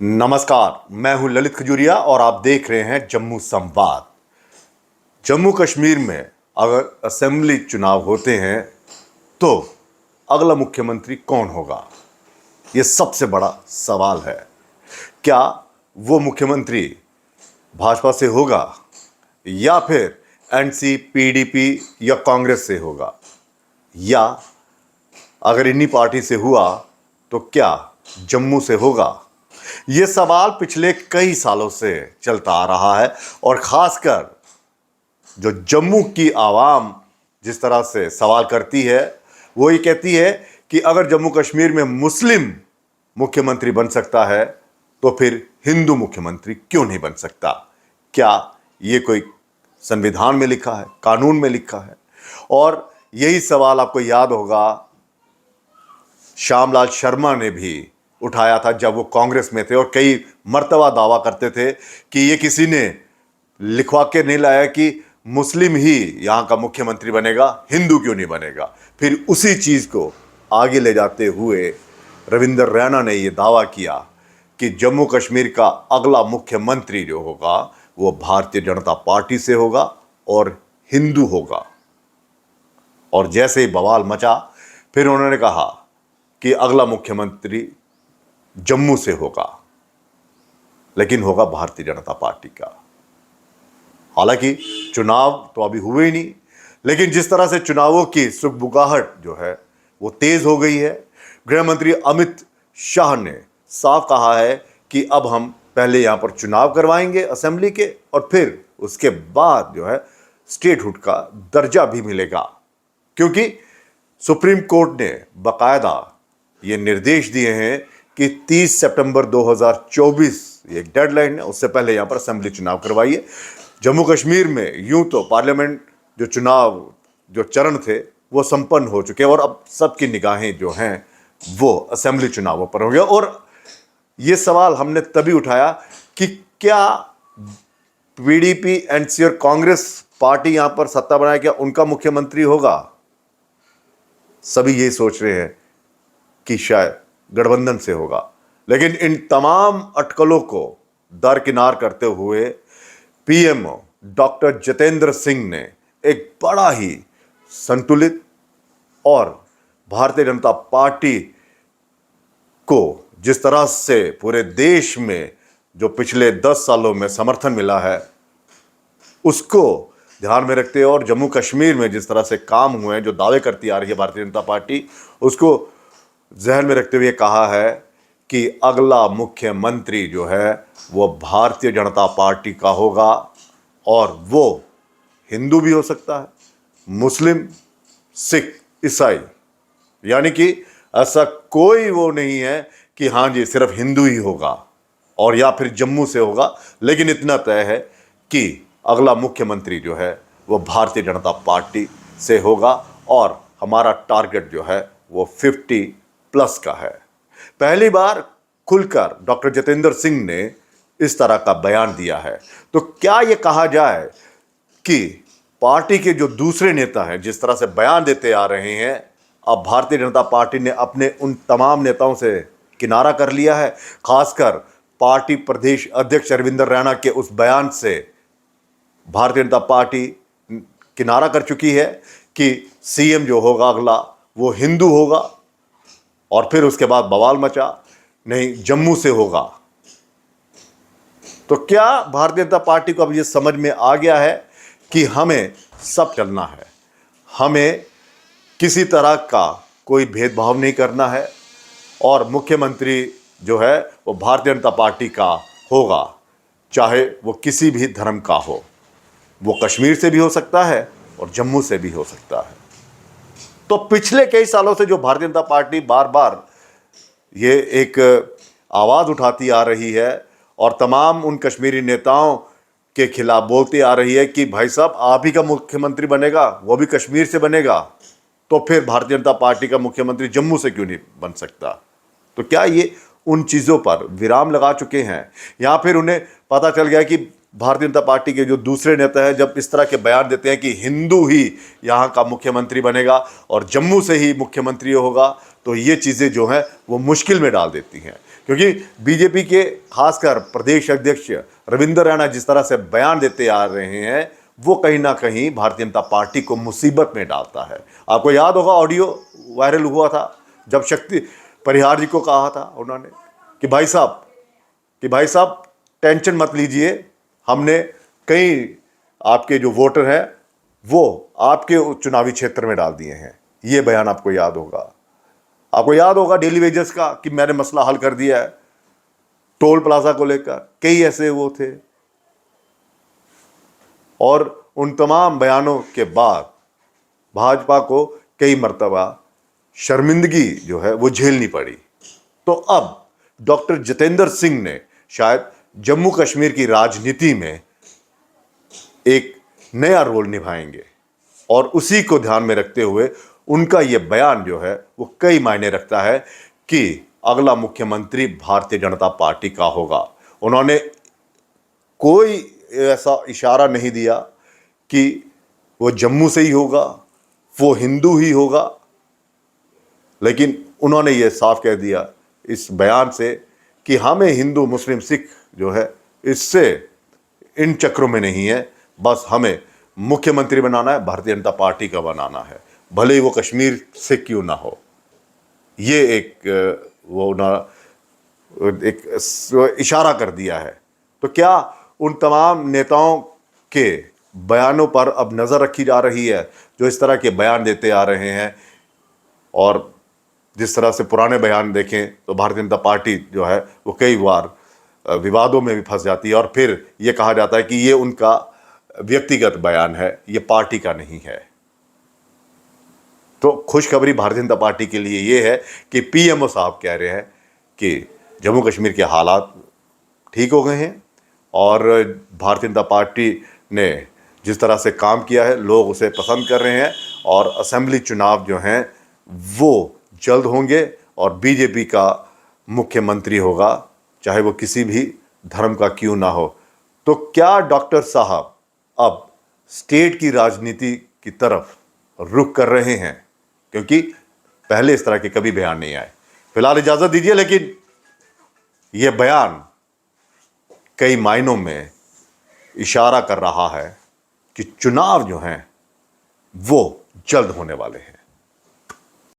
नमस्कार, मैं हूं ललित खजूरिया और आप देख रहे हैं जम्मू संवाद। जम्मू कश्मीर में अगर असेंबली चुनाव होते हैं तो अगला मुख्यमंत्री कौन होगा, ये सबसे बड़ा सवाल है। क्या वो मुख्यमंत्री भाजपा से होगा या फिर एनसी, पीडीपी या कांग्रेस से होगा, या अगर इन्हीं पार्टी से हुआ तो क्या जम्मू से होगा? ये सवाल पिछले कई सालों से चलता आ रहा है और खासकर जो जम्मू की आवाम जिस तरह से सवाल करती है वो ये कहती है कि अगर जम्मू कश्मीर में मुस्लिम मुख्यमंत्री बन सकता है तो फिर हिंदू मुख्यमंत्री क्यों नहीं बन सकता? क्या ये कोई संविधान में लिखा है, कानून में लिखा है? और यही सवाल आपको याद होगा श्यामलाल शर्मा ने भी उठाया था जब वो कांग्रेस में थे और कई मर्तबा दावा करते थे कि ये किसी ने लिखवा के नहीं लाया कि मुस्लिम ही यहाँ का मुख्यमंत्री बनेगा, हिंदू क्यों नहीं बनेगा। फिर उसी चीज़ को आगे ले जाते हुए रविंदर रैना ने ये दावा किया कि जम्मू कश्मीर का अगला मुख्यमंत्री जो होगा वो भारतीय जनता पार्टी से होगा और हिंदू होगा। और जैसे ही बवाल मचा फिर उन्होंने कहा कि अगला मुख्यमंत्री जम्मू से होगा, लेकिन होगा भारतीय जनता पार्टी का। हालांकि चुनाव तो अभी हुए ही नहीं, लेकिन जिस तरह से चुनावों की सुगबुगाहट जो है वो तेज हो गई है। गृह मंत्री अमित शाह ने साफ कहा है कि अब हम पहले यहां पर चुनाव करवाएंगे असेंबली के और फिर उसके बाद जो है स्टेटहुड का दर्जा भी मिलेगा, क्योंकि सुप्रीम कोर्ट ने बाकायदा ये निर्देश दिए हैं कि 30 सितंबर 2024 एक डेडलाइन है, उससे पहले यहाँ पर असेंबली चुनाव करवाइए। जम्मू कश्मीर में यूं तो पार्लियामेंट जो चुनाव जो चरण थे वो संपन्न हो चुके हैं और अब सबकी निगाहें जो हैं वो असेंबली चुनावों पर होंगे। और ये सवाल हमने तभी उठाया कि क्या पीडीपी, एनसी और कांग्रेस पार्टी यहाँ पर सत्ता बनाए, क्या उनका मुख्यमंत्री होगा? सभी यही सोच रहे हैं कि शायद गठबंधन से होगा, लेकिन इन तमाम अटकलों को दरकिनार करते हुए पीएम डॉक्टर जितेंद्र सिंह ने एक बड़ा ही संतुलित और भारतीय जनता पार्टी को जिस तरह से पूरे देश में जो पिछले 10 सालों में समर्थन मिला है उसको ध्यान में रखते हुए और जम्मू कश्मीर में जिस तरह से काम हुए हैं, जो दावे करती आ रही है भारतीय जनता पार्टी, उसको जहन में रखते हुए कहा है कि अगला मुख्यमंत्री जो है वो भारतीय जनता पार्टी का होगा और वो हिंदू भी हो सकता है, मुस्लिम, सिख, ईसाई, यानी कि ऐसा कोई वो नहीं है कि हाँ जी सिर्फ हिंदू ही होगा और या फिर जम्मू से होगा। लेकिन इतना तय है कि अगला मुख्यमंत्री जो है वो भारतीय जनता पार्टी से होगा और हमारा टारगेट जो है वो 50+ का है। पहली बार खुलकर डॉक्टर जितेंद्र सिंह ने इस तरह का बयान दिया है। तो क्या यह कहा जाए कि पार्टी के जो दूसरे नेता हैं जिस तरह से बयान देते आ रहे हैं, अब भारतीय जनता पार्टी ने अपने उन तमाम नेताओं से किनारा कर लिया है। खासकर पार्टी प्रदेश अध्यक्ष रविंदर रैना के उस बयान से भारतीय जनता पार्टी किनारा कर चुकी है कि सीएम जो होगा अगला वो हिंदू होगा और फिर उसके बाद बवाल मचा, नहीं जम्मू से होगा। तो क्या भारतीय जनता पार्टी को अब ये समझ में आ गया है कि हमें सब चलना है, हमें किसी तरह का कोई भेदभाव नहीं करना है और मुख्यमंत्री जो है वो भारतीय जनता पार्टी का होगा, चाहे वो किसी भी धर्म का हो। वो कश्मीर से भी हो सकता है और जम्मू से भी हो सकता है। तो पिछले कई सालों से जो भारतीय जनता पार्टी बार बार ये एक आवाज़ उठाती आ रही है और तमाम उन कश्मीरी नेताओं के खिलाफ बोलती आ रही है कि भाई साहब आप ही का मुख्यमंत्री बनेगा, वो भी कश्मीर से बनेगा, तो फिर भारतीय जनता पार्टी का मुख्यमंत्री जम्मू से क्यों नहीं बन सकता? तो क्या ये उन चीज़ों पर विराम लगा चुके हैं या फिर उन्हें पता चल गया कि भारतीय जनता पार्टी के जो दूसरे नेता हैं जब इस तरह के बयान देते हैं कि हिंदू ही यहाँ का मुख्यमंत्री बनेगा और जम्मू से ही मुख्यमंत्री होगा, तो ये चीज़ें जो हैं वो मुश्किल में डाल देती हैं। क्योंकि बीजेपी के खासकर प्रदेश अध्यक्ष रविंद्र रैना जिस तरह से बयान देते आ रहे हैं, वो कहीं ना कहीं भारतीय जनता पार्टी को मुसीबत में डालता है। आपको याद होगा, ऑडियो वायरल हुआ था जब शक्ति परिहार जी को कहा था उन्होंने कि भाई साहब टेंशन मत लीजिए, हमने कई आपके जो वोटर हैं वो आपके चुनावी क्षेत्र में डाल दिए हैं। ये बयान आपको याद होगा डेली वेजेस का, कि मैंने मसला हल कर दिया है, टोल प्लाजा को लेकर कई ऐसे वो थे। और उन तमाम बयानों के बाद भाजपा को कई मर्तबा शर्मिंदगी जो है वो झेलनी पड़ी। तो अब डॉक्टर जितेंद्र सिंह ने शायद जम्मू कश्मीर की राजनीति में एक नया रोल निभाएंगे, और उसी को ध्यान में रखते हुए उनका यह बयान जो है वो कई मायने रखता है कि अगला मुख्यमंत्री भारतीय जनता पार्टी का होगा। उन्होंने कोई ऐसा इशारा नहीं दिया कि वो जम्मू से ही होगा, वो हिंदू ही होगा, लेकिन उन्होंने ये साफ कह दिया इस बयान से कि हमें हिंदू मुस्लिम सिख जो है इससे इन चक्रों में नहीं है, बस हमें मुख्यमंत्री बनाना है, भारतीय जनता पार्टी का बनाना है, भले ही वो कश्मीर से क्यों ना हो। ये एक इशारा कर दिया है। तो क्या उन तमाम नेताओं के बयानों पर अब नज़र रखी जा रही है जो इस तरह के बयान देते आ रहे हैं? और जिस तरह से पुराने बयान देखें तो भारतीय जनता पार्टी जो है वो कई बार विवादों में भी फंस जाती है, और फिर ये कहा जाता है कि ये उनका व्यक्तिगत बयान है, ये पार्टी का नहीं है। तो खुशखबरी भारतीय जनता पार्टी के लिए ये है कि पीएमओ साहब कह रहे हैं कि जम्मू कश्मीर के हालात ठीक हो गए हैं, और भारतीय जनता पार्टी ने जिस तरह से काम किया है लोग उसे पसंद कर रहे हैं, और असेंबली चुनाव जो हैं वो जल्द होंगे, और बीजेपी का मुख्यमंत्री होगा, चाहे वो किसी भी धर्म का क्यों ना हो। तो क्या डॉक्टर साहब अब स्टेट की राजनीति की तरफ रुख कर रहे हैं? क्योंकि पहले इस तरह के कभी बयान नहीं आए। फिलहाल इजाज़त दीजिए, लेकिन यह बयान कई मायनों में इशारा कर रहा है कि चुनाव जो हैं वो जल्द होने वाले हैं।